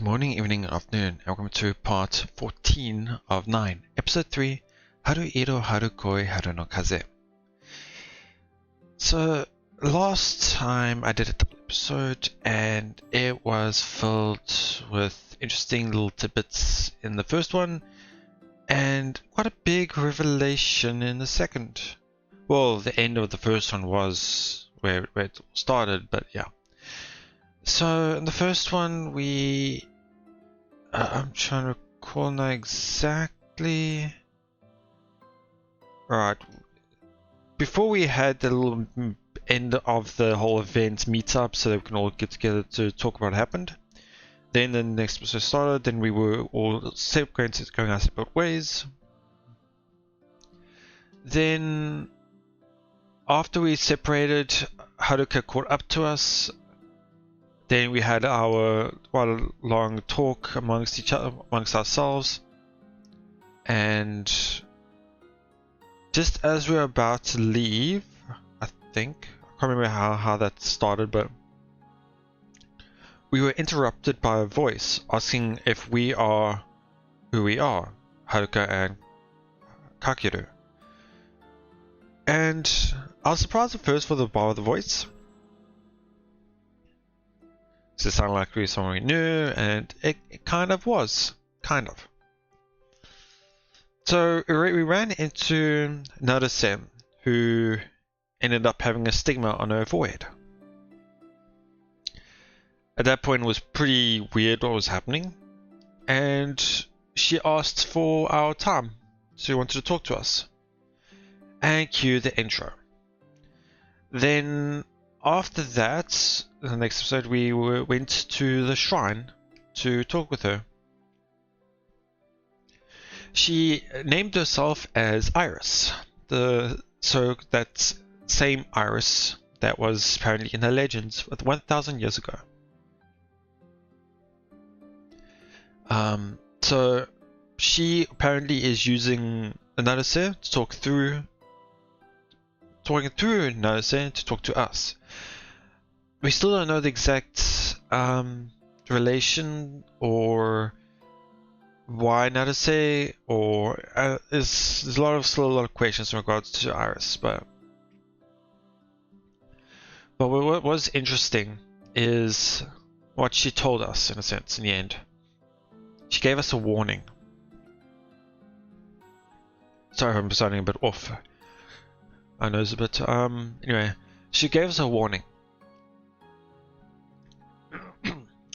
Good morning, evening, and afternoon, and welcome to part 14 of 9, episode 3, Harui ro haru koi haru no kaze. So, last time I did a double episode, and it was filled with interesting little tidbits in the first one, and quite a big revelation in the second. Well, the end of the first one was where it started, but yeah. So in the first one, I'm trying to recall now exactly. Right, before we had the little end of the whole event meetup, so that we can all get together to talk about what happened. Then the next episode started. Then we were all going our separate ways. Then after we separated, Haruka caught up to us. Then we had our quite a long talk amongst ourselves, and just as we were about to leave, I can't remember how that started, but we were interrupted by a voice asking if we are who we are, Haruka and Kakeru. And I was surprised at first for the voice. It sounded like we were someone we knew, and it kind of was. Kind of. So we ran into Naruse, who ended up having a stigma on her forehead. At that point, it was pretty weird what was happening, and she asked for our time. She wanted to talk to us. And cue the intro. Then after that, the next episode, we went to the shrine to talk with her. She named herself as Iris, so that same Iris that was apparently in the legends 1,000 years ago. So she apparently is using Naruse to talking through Naruse to talk to us. We still don't know the exact relation or why Naruse, or there's still a lot of questions in regards to Iris, but what was interesting is what she told us, in a sense, in the end. She gave us a warning. Sorry if I'm sounding a bit off. I know it's a bit, anyway, she gave us a warning.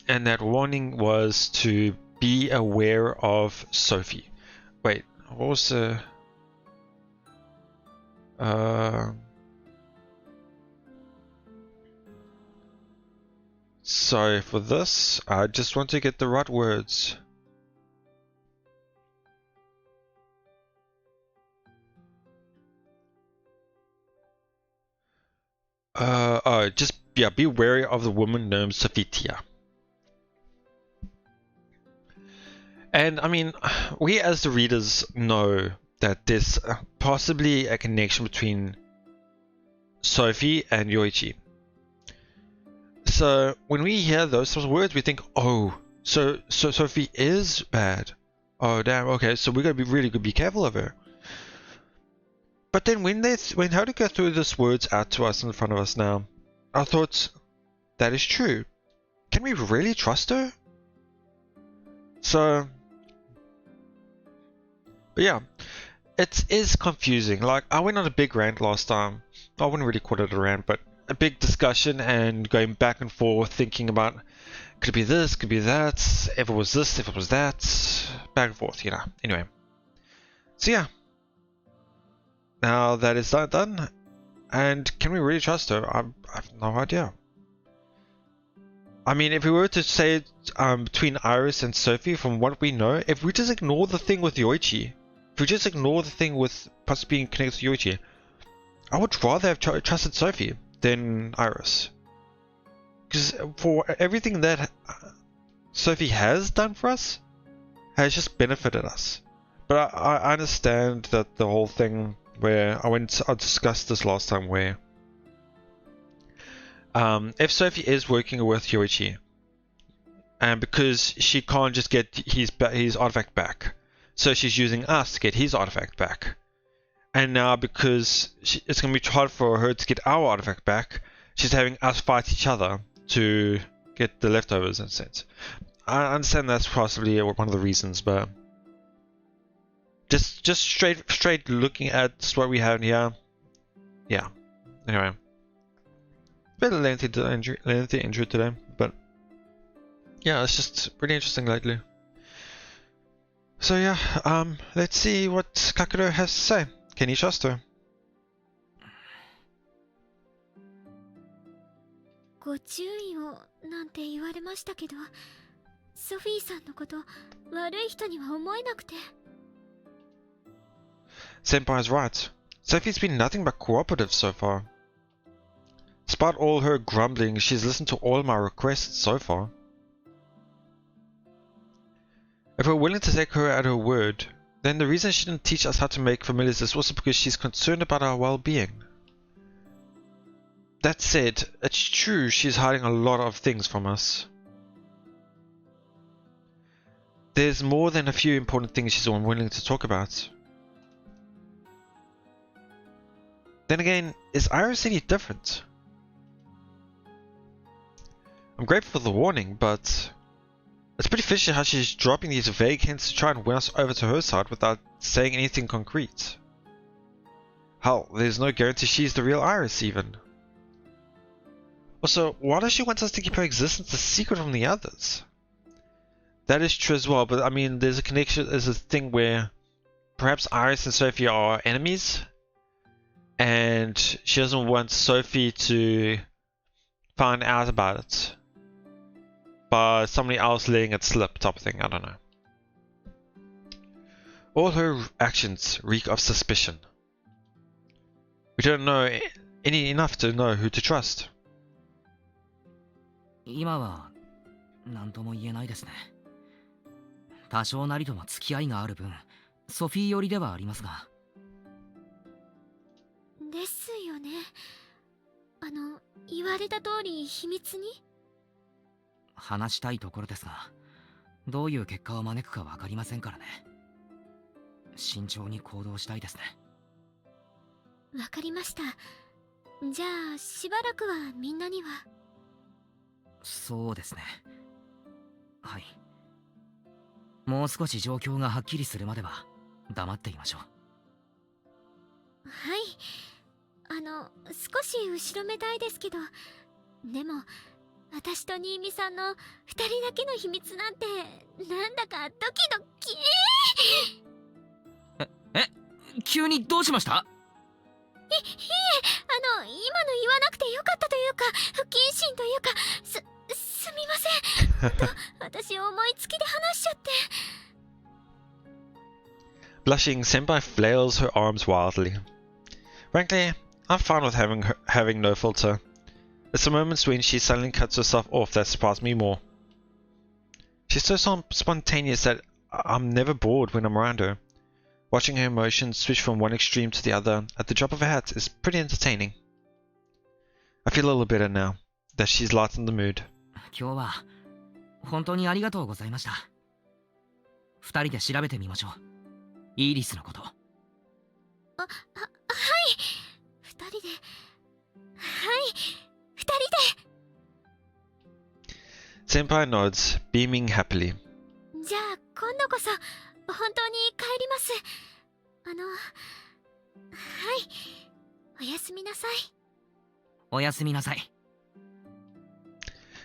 And that warning was to be aware of Sophie. Wait, what was the... Sorry for this, I just want to get the right words. Be wary of the woman named Sophie. And I mean, we as the readers know that there's possibly a connection between Sophie and Yoichi. So when we hear those sorts of words, we think, oh, so Sophie is bad. Oh damn, okay, so we gotta be really good, be careful of her. But then when Haruka threw these words out to us in front of us now, I thought, that is true. Can we really trust her? So, but yeah, it is confusing. Like, I went on a big rant last time. I wouldn't really call it a rant, but a big discussion and going back and forth, thinking about, could it be this, could it be that, if it was this, if it was that, back and forth, you know. Anyway, so yeah. Now that is done, and can we really trust her? I have no idea. I mean, if we were to say between Iris and Sophie, from what we know, if we just ignore the thing with Yoichi, if we just ignore the thing with possibly being connected to Yoichi, I would rather have trusted Sophie than Iris. Because for everything that Sophie has done for us, has just benefited us. But I understand that the whole thing where I discussed this last time, where if Sophie is working with Yoichi, and because she can't just get his artifact back, so she's using us to get his artifact back. And now because it's going to be hard for her to get our artifact back, she's having us fight each other to get the leftovers in a sense. I understand that's possibly one of the reasons, but just straight looking at what we have here, yeah. Anyway, bit of lengthy intro today, but yeah, it's just pretty interesting lately. So yeah, let's see what Kakuro has to say. Can you trust her? ご注意をなんて言われましたけど、ソフィーさんのこと悪い人には思えなくて。Senpai's right. Sophie's been nothing but cooperative so far. Despite all her grumbling, she's listened to all my requests so far. If we're willing to take her at her word, then the reason she didn't teach us how to make familiars is also because she's concerned about our well-being. That said, it's true she's hiding a lot of things from us. There's more than a few important things she's unwilling to talk about. Then again, is Iris any different? I'm grateful for the warning, but it's pretty fishy how she's dropping these vague hints to try and win us over to her side without saying anything concrete. Hell, there's no guarantee she's the real Iris even. Also, why does she want us to keep her existence a secret from the others? That is true as well, but I mean, there's a connection, there's a thing where perhaps Iris and Sophie are enemies, and she doesn't want Sophie to find out about it by somebody else letting it slip, type of thing. I don't know. All her actions reek of suspicion. We don't know enough to know who to trust. 今は何とも言えないですね。多少なりとも付き合いがある分、ソフィー寄りではありますが。ですよね。言われた通り秘密に？話したいところですが、どういう結果を招くかわかりませんからね。慎重に行動したいですね。わかりました。じゃあしばらくはみんなには。そうですね。はい。もう少し状況がはっきりするまでは黙っていましょう。はい。少し後ろめたいですけど、でも私と新見さんの2人だけの秘密なんてなんだかドキドキ。急にどうしました？いえ、今の言わなくてよかったというか、不謹慎というか、すみません。私思いつきで話しちゃって。Blushing, Senpai flails her arms wildly. Frankly, I'm fine with having no filter. It's the moments when she suddenly cuts herself off that surprise me more. She's so spontaneous that I'm never bored when I'm around her. Watching her emotions switch from one extreme to the other at the drop of a hat is pretty entertaining. I feel a little better now that she's lightened the mood. 今日は本当にありがとうございました。2人で調べてみましょう。イーリスのこと。はい。2人で。はい。2人で。Senpai nods, beaming happily. じゃあ今度こそ本当に帰ります。はい。おやすみなさい。おやすみなさい。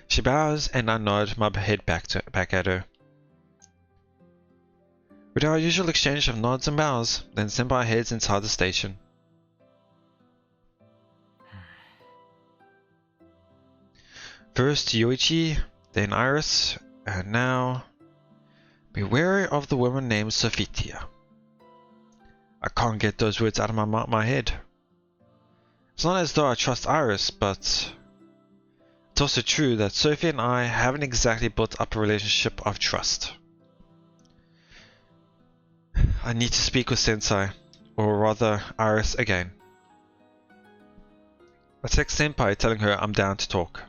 She bows and I nod my head back at her. We do our usual exchange of nods and bows, then Senpai heads inside the station. First Yoichi, then Iris, and now... Be wary of the woman named Sophitia. I can't get those words out of my head. It's not as though I trust Iris, but... It's also true that Sophie and I haven't exactly built up a relationship of trust. I need to speak with Sensei, or rather Iris again. I text Senpai telling her I'm down to talk.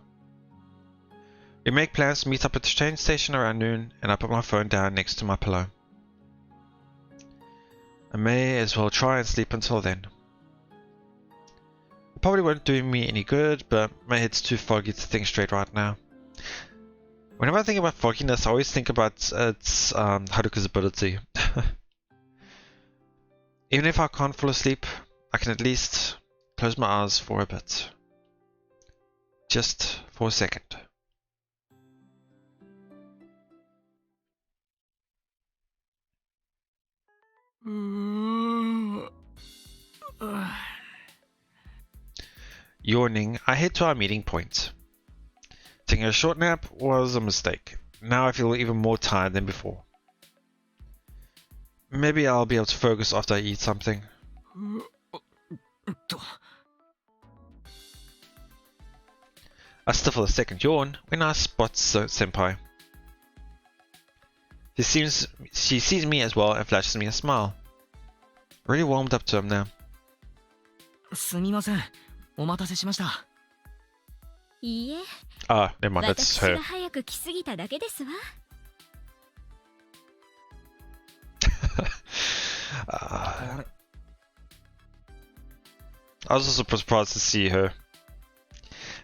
We make plans to meet up at the train station around noon, and I put my phone down next to my pillow. I may as well try and sleep until then. It probably won't do me any good, but my head's too foggy to think straight right now. Whenever I think about fogginess, I always think about Haruka's ability. Even if I can't fall asleep, I can at least close my eyes for a bit. Just for a second. Yawning, I head to our meeting point. Taking a short nap was a mistake. Now I feel even more tired than before. Maybe I'll be able to focus after I eat something. I stifle a second yawn when I spot Senpai. She sees me as well and flashes me a smile. Really warmed up to him now. すみません。お待たせしました。いいえ、 Ah, never mind, that's 私 her. が早く来すぎただけですわ。I was also surprised to see her.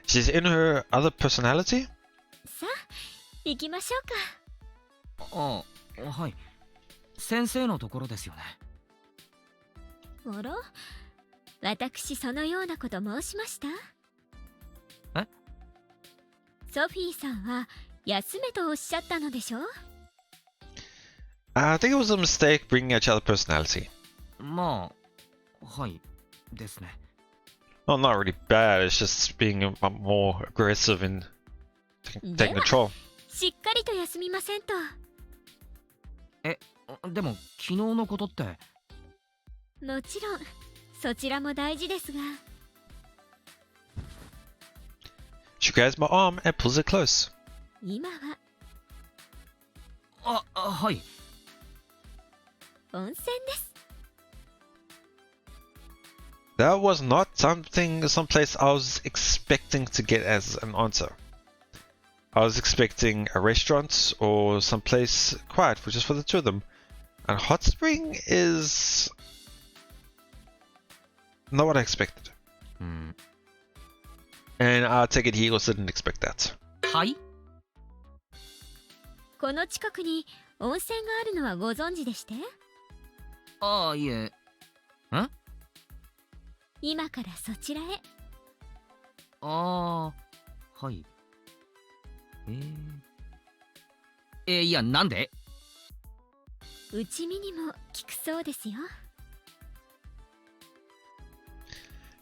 She's in her other personality? さあ、行きましょうか。ああ、はい。先生のところですよね。あら、私そのようなこと申しました？え？ソフィーさんは休めとおっしゃったのでしょ？ I think it was a mistake bringing each other personality. まあ、はいですね。Well, not really bad, it's just being a lot more aggressive and taking control. しっかりと休みませんと。でも昨日のことって。もちろんそちらも大事ですが。 She grabs my arm and pulls it close. 今ははい。温泉です。 That was not someplace I was expecting to get as an answer. I was expecting a restaurant or someplace quiet for just for the two of them. And hot spring is not what I expected. And I take it he also didn't expect that. はい。この近くに温泉があるのはご存知でして？ああ、いえ。今からそちらへ。ああ、はい。いや、なんで？内身にも効くそうですよ。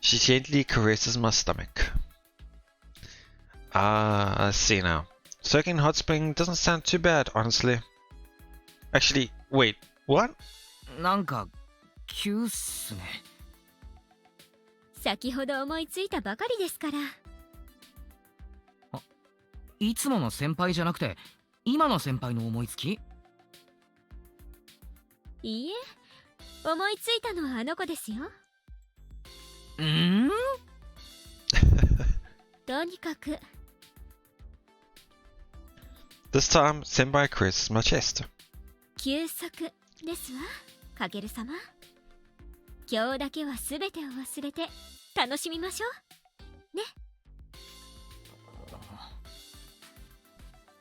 She gently caresses my stomach. Ah, I see now. Soaking in hot spring doesn't sound too bad, honestly. Actually, wait, what? なんか急っすね。先ほど思いついたばかりですから。いつもの先輩じゃなくて今の先輩の思いつき？いいえ、思いついたのはあの子ですよ。とにかく。 This time, Senpai caresses my chest. 休息ですわ、かける様。今日だけは全てを忘れて楽しみましょう。ね。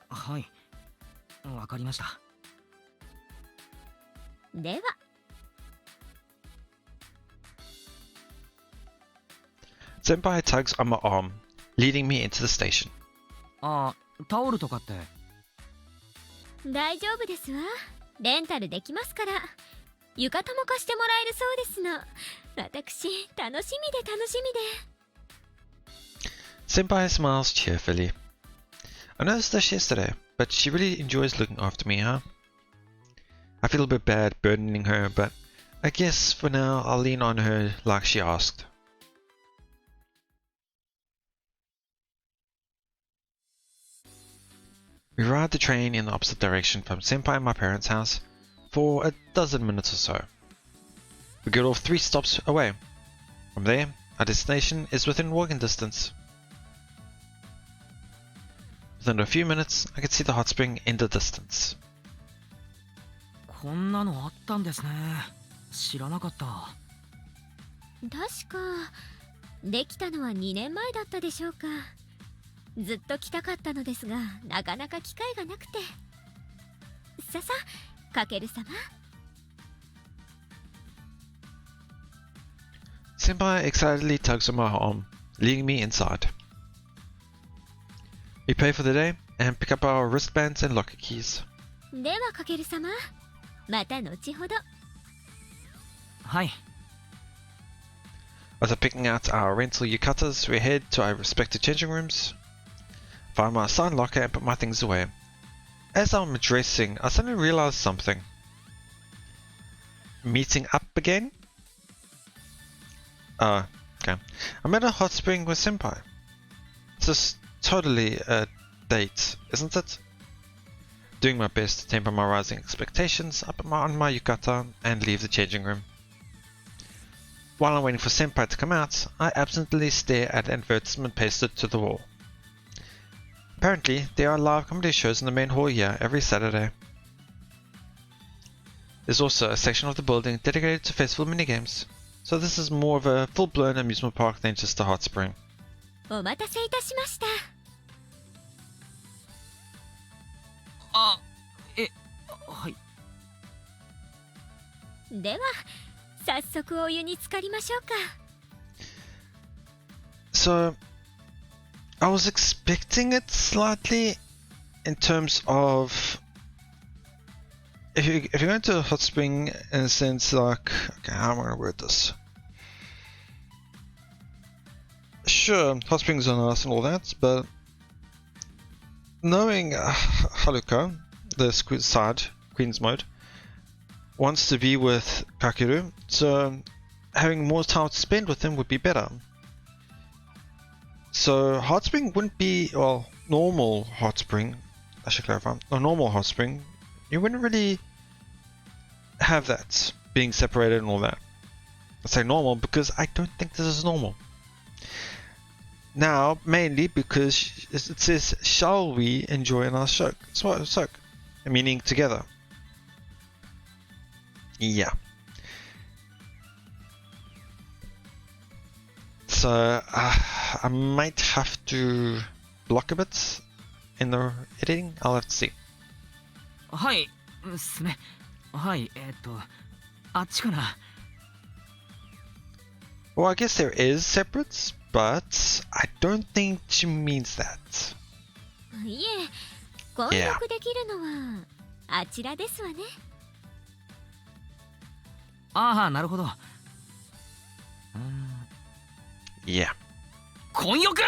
はい、わかりました。では。 Senpai tugs on my arm, leading me into the station. ああ、タオルとかって。大丈夫ですわ。レンタルできますから。浴衣も貸してもらえるそうですの。私、楽しみで楽しみで。 Senpai smiles cheerfully. I noticed this yesterday, but she really enjoys looking after me, huh? I feel a bit bad burdening her, but I guess for now I'll lean on her like she asked. We ride the train in the opposite direction from Senpai and my parents' house for a dozen minutes or so. We get off 3 stops away. From there, our destination is within walking distance. Within a few minutes, I could see the hot spring in the distance. こんなのあったんですね。知らなかった。確かできたのは2年前だったでしょうか。ずっと来たかったのですが、なかなか機会がなくて。ささ、かける様。Senpai excitedly tugs on my arm, leading me inside. We pay for the day and pick up our wristbands and locker keys. ではかける様、また後ほど。はい。After picking out our rental yukatas, we head to our respective changing rooms, find my assigned locker and put my things away. As I'm dressing, I suddenly realized something. Meeting up again? Okay. I'm at a hot spring with Senpai. This is totally a date, isn't it? Doing my best to temper my rising expectations, I put on my yukata and leave the changing room. While I'm waiting for Senpai to come out, I absently stare at an advertisement pasted to the wall. Apparently, there are live comedy shows in the main hall here every Saturday. There's also a section of the building dedicated to festival minigames, so this is more of a full-blown amusement park than just a hot spring. お待たせいたしました。はい。では、早速お湯に浸かりましょうか。So, I was expecting it slightly in terms of if you're going to a hot spring in a sense like, okay, how am I going to word this? Sure, hot springs are nice and all that, but knowing Haruka, the side, Queen's mode, wants to be with Kakeru, so having more time to spend with him would be better. So hot spring wouldn't be, well, normal hot spring, I should clarify, a normal hot spring, you wouldn't really have that being separated and all that. I say normal because I don't think this is normal. Now, mainly because it says, shall we enjoy a nice soak? Soak, meaning together. Yeah. So, I might have to block a bit in the editing. I'll have to see. はい、すね。はい、あっちかな。Well, I guess there is separates, but I don't think she means that. いえ、混浴できるのはあちらですわね。ああ、なるほど。Yeah. 混浴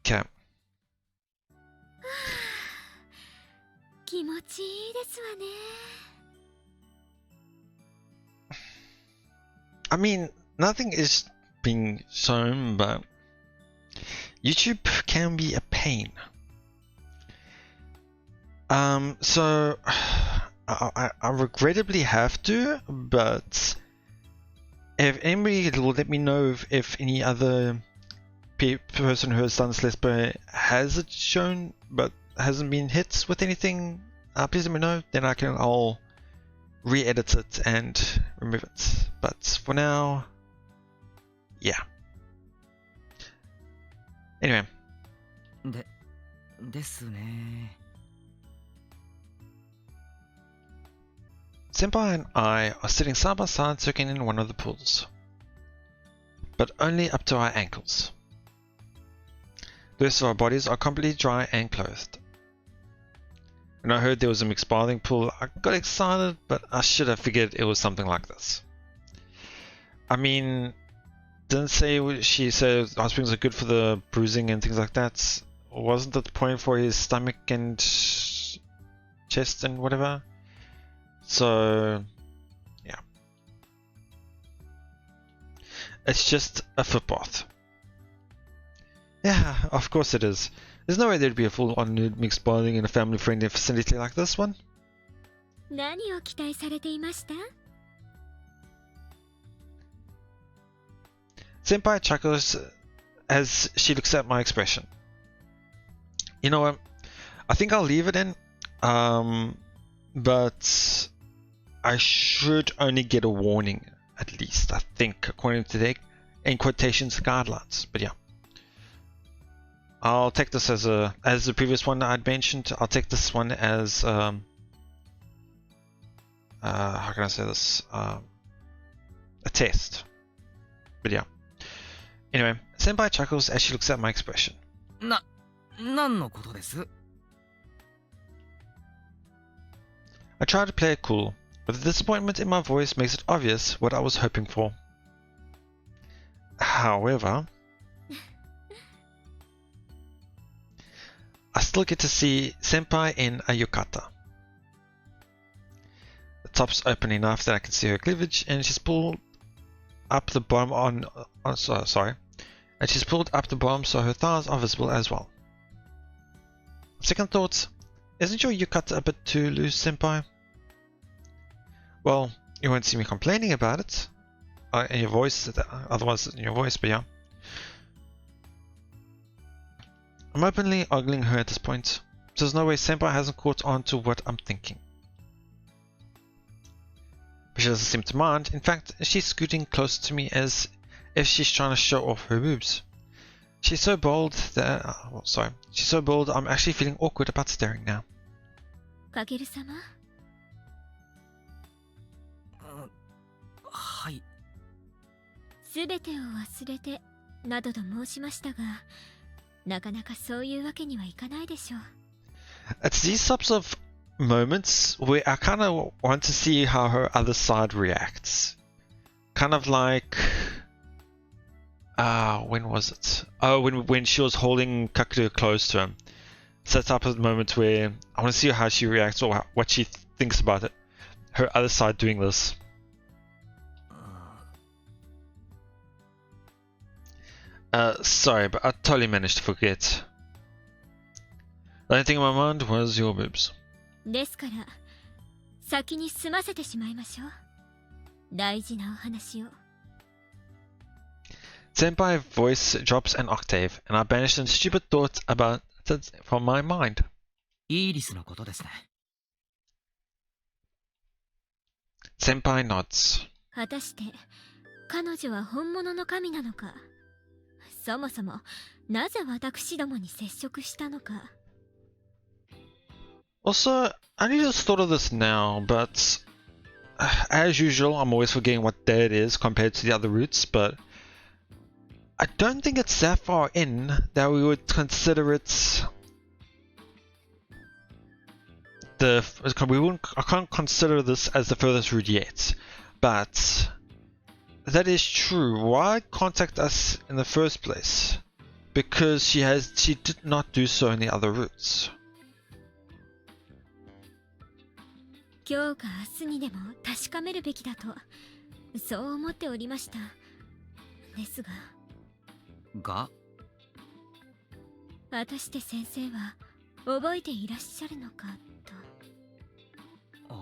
Okay. 気持ちいいですわね。I mean, nothing is being shown, but YouTube can be a pain. So I regrettably have to, but if anybody will let me know if any other person who has done this Let's Play has it shown but hasn't been hit with anything, please let me know. Then I'll re-edit it and remove it. But for now, yeah. Anyway. ですね。Senpai and I are sitting side by side soaking in one of the pools, but only up to our ankles. The rest of our bodies are completely dry and clothed. When I heard there was a mixed bathing pool, I got excited, but I should have figured it was something like this. I mean, didn't say she said hot springs are good for the bruising and things like that. Wasn't that the point for his stomach and chest and whatever? So, yeah. It's just a footbath. Yeah, of course it is. There's no way there'd be a full-on nude mixed bathing in a family-friendly facility like this one. 何を期待されていました? Senpai chuckles as she looks at my expression. You know what? I think I'll leave it in. But I should only get a warning, at least, I think, according to their, in quotations, guidelines. But yeah. I'll take this as the previous one I'd mentioned. I'll take this one as how can I say this? A test. But yeah. Anyway, Senpai chuckles as she looks at my expression. 何のことです? I try to play it cool, but the disappointment in my voice makes it obvious what I was hoping for. However, I still get to see Senpai in a yukata. The top's open enough that I can see her cleavage, and she's pulled up the bottom and she's pulled up the bottom so her thighs are visible as well. Second thoughts, isn't your yukata a bit too loose, Senpai? Well, you won't see me complaining about it. In your voice, otherwise in your voice, but yeah. I'm openly ogling her at this point, so there's no way Senpai hasn't caught on to what I'm thinking. But she doesn't seem to mind. In fact, she's scooting closer to me as if she's trying to show off her boobs. She's so bold that... she's so bold I'm actually feeling awkward about staring now. Kakeru-sama? はい。すべてを忘れてなどと申しましたが、なかなかそういうわけにはいかないでしょう。It's these types of moments where I kind of want to see how her other side reacts. Kind of like... when was it? Oh, when she was holding Kakeru close to him. It's that type of moment where I want to see how she reacts or what she thinks about it. Her other side doing this. Sorry, but I totally managed to forget. The only thing in my mind was your boobs. ですから、先に済ませてしまいましょう。大事なお話を。Senpai voice drops an octave, and I banished a stupid thought about it from my mind. イーリスのことですね。Senpai nods. 果たして彼女は本物の神なのか、そもそもなぜ私どもに接触したのか。Also, I only just thought of this now, but as usual, I'm always forgetting what day it is compared to the other routes, but I don't think it's that far in that we would consider it I can't consider this as the furthest route yet, but that is true. Why contact us in the first place? Because she did not do so in the other routes. 今日か明日にでも確かめるべきだとそう思っておりました。ですが果たして先生は覚えていらっしゃるのかと。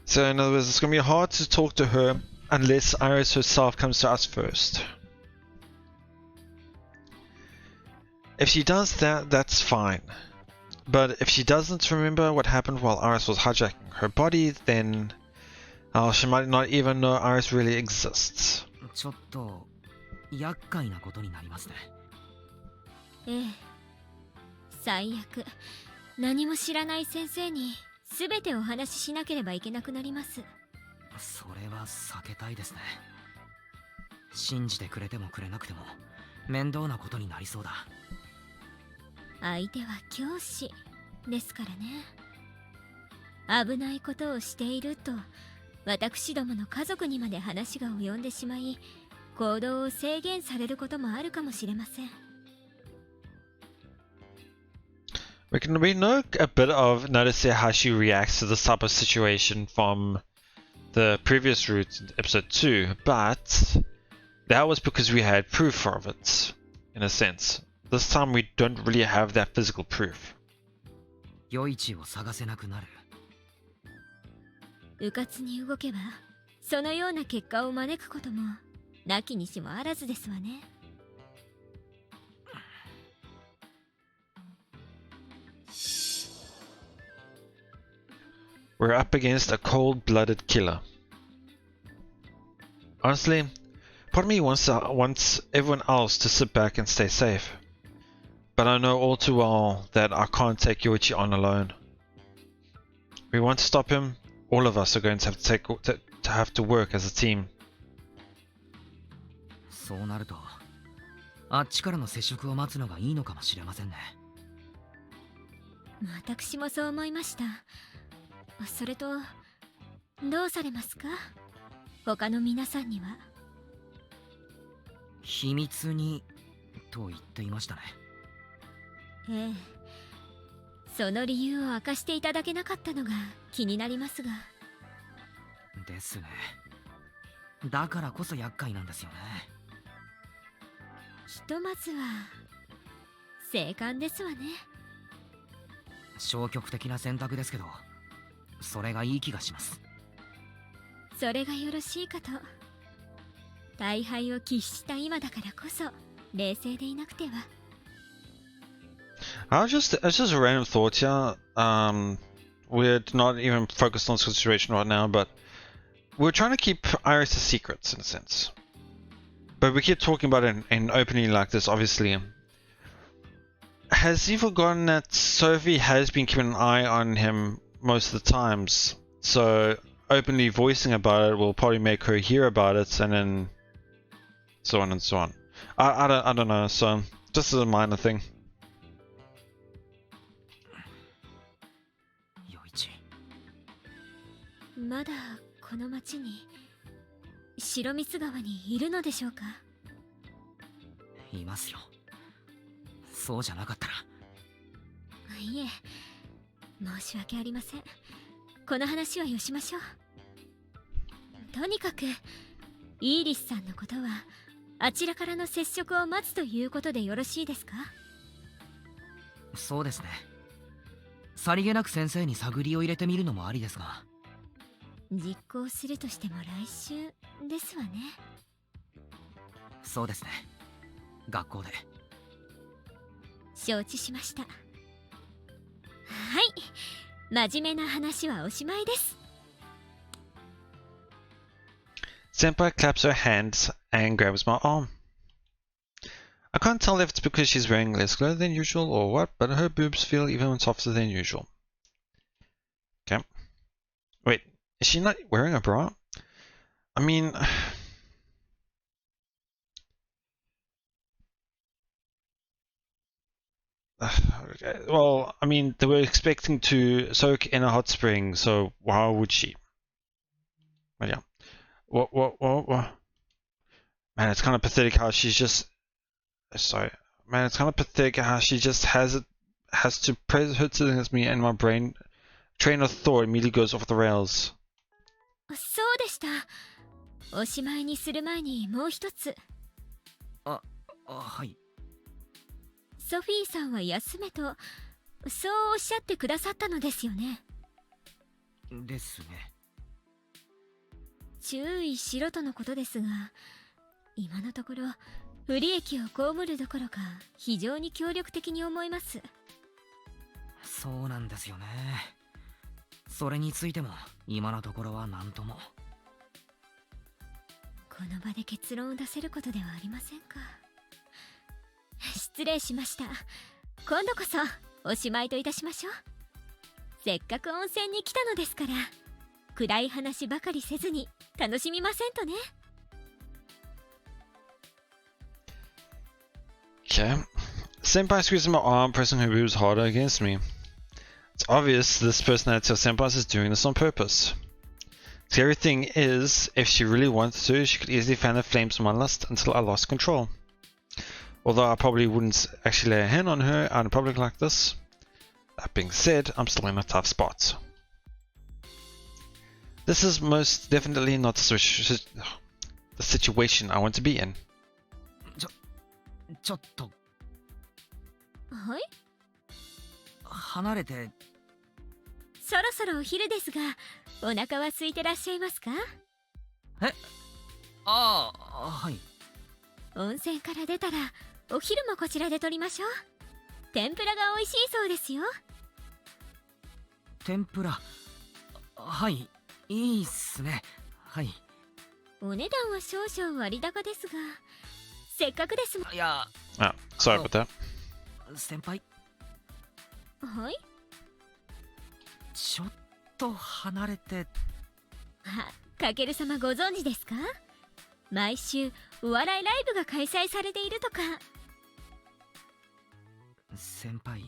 So in other words, it's going to be hard to talk to her unless Iris herself comes to us first. If she does that, that's fine. But if she doesn't remember what happened while Iris was hijacking her body, then she might not even know Iris really exists. ちょっと厄介なことになりますね。ええ、最悪何も知らない先生に全てお話ししなければいけなくなります。それは避けたいですね。信じてくれてもくれなくても面倒なことになりそうだ。相手は教師ですからね。危ないことをしていると私どもの家族にまで話が及んでしまい、行動を制限されることもあるかもしれません。We know a bit of notice how she reacts to this type of situation from the previous route in episode 2, but that was because we had proof of it, in a sense. This time we don't really have that physical proof. 余市を探せなくなる。迂闊に動けばそのような結果を招くこともなきにしもあらずですわね。We're up against a cold-blooded killer. Honestly, part of me wants everyone else to sit back and stay safe. But I know all too well that I can't take Yoichi on alone. We want to stop him. All of us are going to have to work as a team. そうなると、あっちからの接触を待つのがいいのかもしれませんね。私もそう思いました。それと、どうされますか？他の皆さんには。秘密にと言っていましたね。ええ。その理由を明かしていただけなかったのが気になりますが。ですね。だからこそ厄介なんですよね。ひとまずは静観ですわね。消極的な選択ですけど、それがいい気がします。それがよろしいかと。大敗を喫した今だからこそ冷静でいなくては。It's just a random thought here. We're not even focused on the situation right now, but we're trying to keep Iris a secret in a sense. But we keep talking about it in openly like this, obviously. Has he forgotten that Sophie has been keeping an eye on him most of the times? So openly voicing about it will probably make her hear about it, and then so on and so on. I don't know. So just a minor thing. まだこの町に白水川にいるのでしょうか？いますよ。そうじゃなかったら。いえ、申し訳ありません。この話はよしましょう。とにかくイーリスさんのことはあちらからの接触を待つということでよろしいですか？そうですね。さりげなく先生に探りを入れてみるのもありですが。実行するとしても来週ですわね。そうですね。学校で。承知しました。はい、真面目な話はおしまいです。Senpai claps her hands and grabs my arm. I can't tell if it's because she's wearing less clothes than usual or what, but her boobs feel even softer than usual. Okay. Wait, is she not wearing a bra? I mean... well, I mean, they were expecting to soak in a hot spring, so why would she? But yeah. What? Man, it's kind of pathetic how she's just... Sorry. Man, it's kind of pathetic how she just has to praise her to me and my brain train of thought immediately goes off the rails. そうでした。おしまいにする前にもう一つ。はい。ソフィーさんは休めと、そうおっしゃってくださったのですよね。ですね。注意しろとのことですが、今のところ不利益を被るどころか非常に協力的に思います。そうなんですよね。それについても今のところは何とも。この場で結論を出せることではありませんか。失礼しました。今度こそおしまいといたしましょう。せっかく温泉に来たのですから、暗い話ばかりせずに楽しみませんとね。Okay. Senpai squeezes my arm, pressing her boobs harder against me. It's obvious this personality of Senpai's is doing this on purpose. The scary thing is, if she really wanted to, she could easily fan the flames of my lust until I lost control. Although I probably wouldn't actually lay a hand on her out in public like this. That being said, I'm still in a tough spot. This is most definitely not the situation I want to be in. ちょっと。はい？離れて。そろそろお昼ですが、お腹は空いてらっしゃいますか？はい。温泉から出たらお昼もこちらで取りましょう。天ぷらが美味しいそうですよ。天ぷら。はい、いいっすね。はい。お値段は少々割高ですが、せっかくですもん。いや、Oh, sorry about that. 先輩、はい。ちょっと離れて。かける様ご存知ですか？毎週お笑いライブが開催されているとか。先輩、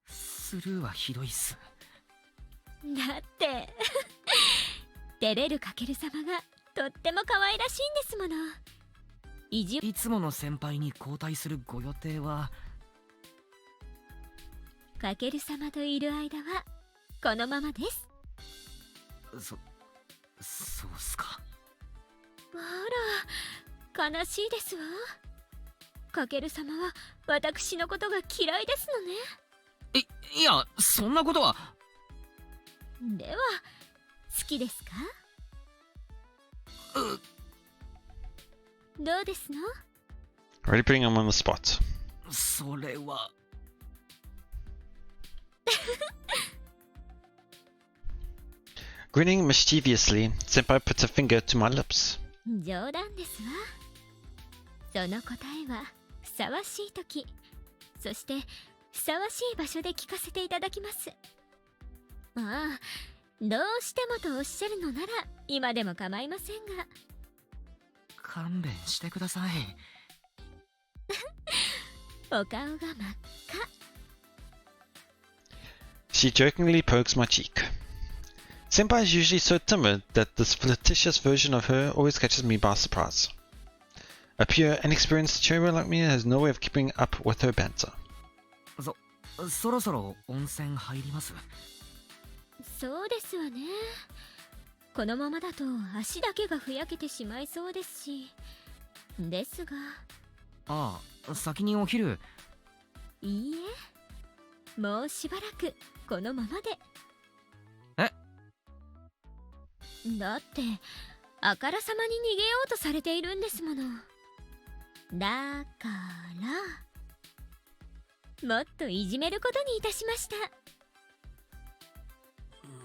スルーはひどいっす。だって照れるかける様がとっても可愛らしいんですもの。いつもの先輩に交代するご予定は？かける様といる間はこのままです。そうっすか。あら、悲しいですわ。かける様は私のことが嫌いですのね。いや、そんなことは。では好きですか？どうですの？ Already putting him on the spot. それは。Grinning mischievously, Senpai puts a finger to my lips. 冗談ですわ。その答えはふさわしい時、そしてふさわしい場所で聞かせていただきます。ああ、どうしてもとおっしゃるのなら今でも構いませんが。勘弁してください。お顔が真っ赤。She jokingly pokes my cheek. Senpai is usually so timid that this flirtatious version of her always catches me by surprise. A pure, inexperienced cherry like me has no way of keeping up with her banter. そろそろ温泉入ります。そうですわね。このままだと足だけがふやけてしまいそうですし。ですが。ああ、先にお昼。いいえ、もうしばらくこのままで。だってあからさまに逃げようとされているんですもの。だからもっといじめることにいたしました。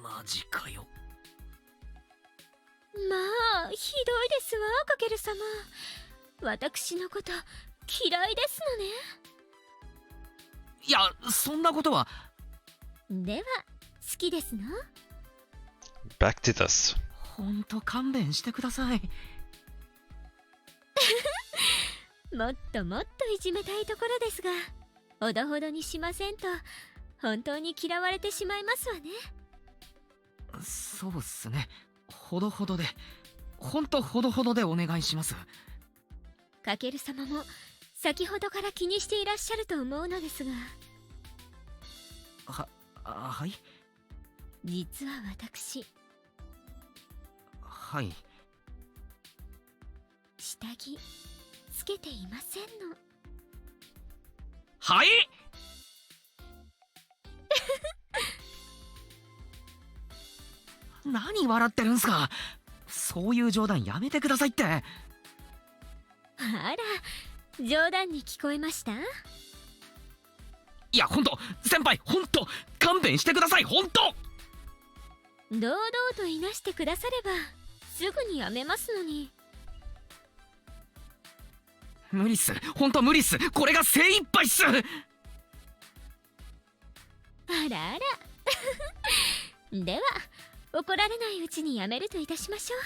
マジかよ。まあひどいですわ、かける様。私のこと嫌いですのね。いや、そんなことは。では好きですの？ Back to this. ほんと勘弁してください。もっともっといじめたいところですが、ほどほどにしませんと本当に嫌われてしまいますわね。そうっすね。ほどほどで、ほんとほどほどでお願いします。かける様も先ほどから気にしていらっしゃると思うのですが。はい。実は私、はい。下着つけていませんの。はい。何笑ってるんすか。そういう冗談やめてくださいって。あら、冗談に聞こえました？いや、ほんと先輩、ほんと勘弁してください。ほんと堂々といなしてくださればすぐにやめますのに。無理っす。ほんと無理っす。これが精一杯っす。あらあらでは怒られないうちにやめるといたしましょ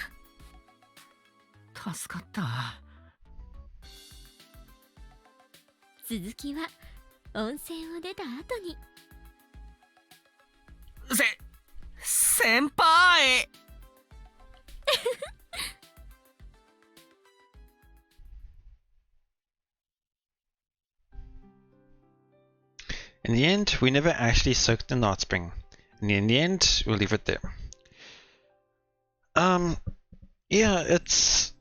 助かった。う。続きは温泉を出た後に。先輩In the end, we never actually soaked in the hot spring. And in the end, we'll leave it there. Yeah, it's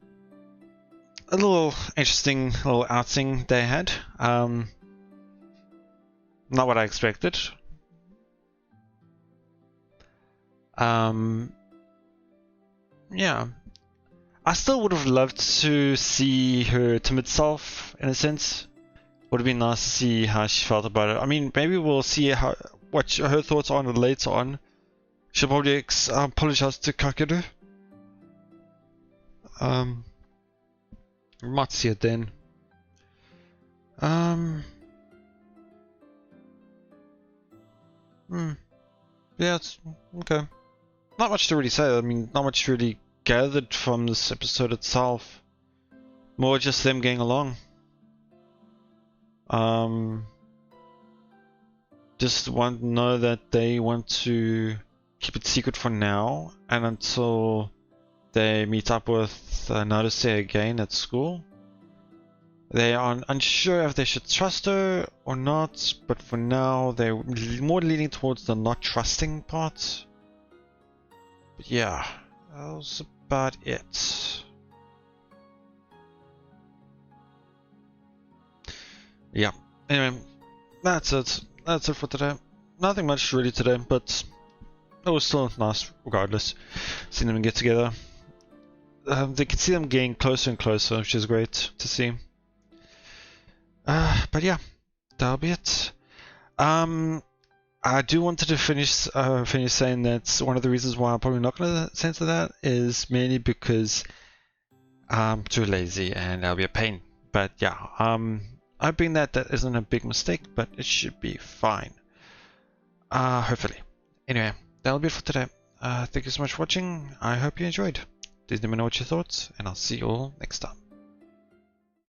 a little interesting little outing they had. Not what I expected. Yeah. I still would have loved to see her timid self, in a sense. Would have been nice to see how she felt about it. I mean, maybe we'll see what her thoughts are on it later on. Should probably apologize to Kakeru. We might see it then. Yeah, it's okay. Not much to really say. I mean, not much really gathered from this episode itself. More just them getting along. Just want to know that they want to keep it secret for now, and until they meet up with Naruse again at school. They are unsure if they should trust her or not, but for now they're more leaning towards the not trusting part. But yeah, that was about it. Yeah, anyway, that's it. That's it for today. Nothing much really today, but it was still nice regardless, seeing them get together. They can see them getting closer and closer, which is great to see. But yeah, that'll be it. I do wanted to finish saying that one of the reasons why I'm probably not going to censor that is mainly because I'm too lazy and that'll be a pain. But yeah, hoping that isn't a big mistake, but it should be fine. Hopefully. Anyway, that'll be it for today. Thank you so much for watching. I hope you enjoyed. Please let me know what you thought, and I'll see you all next time.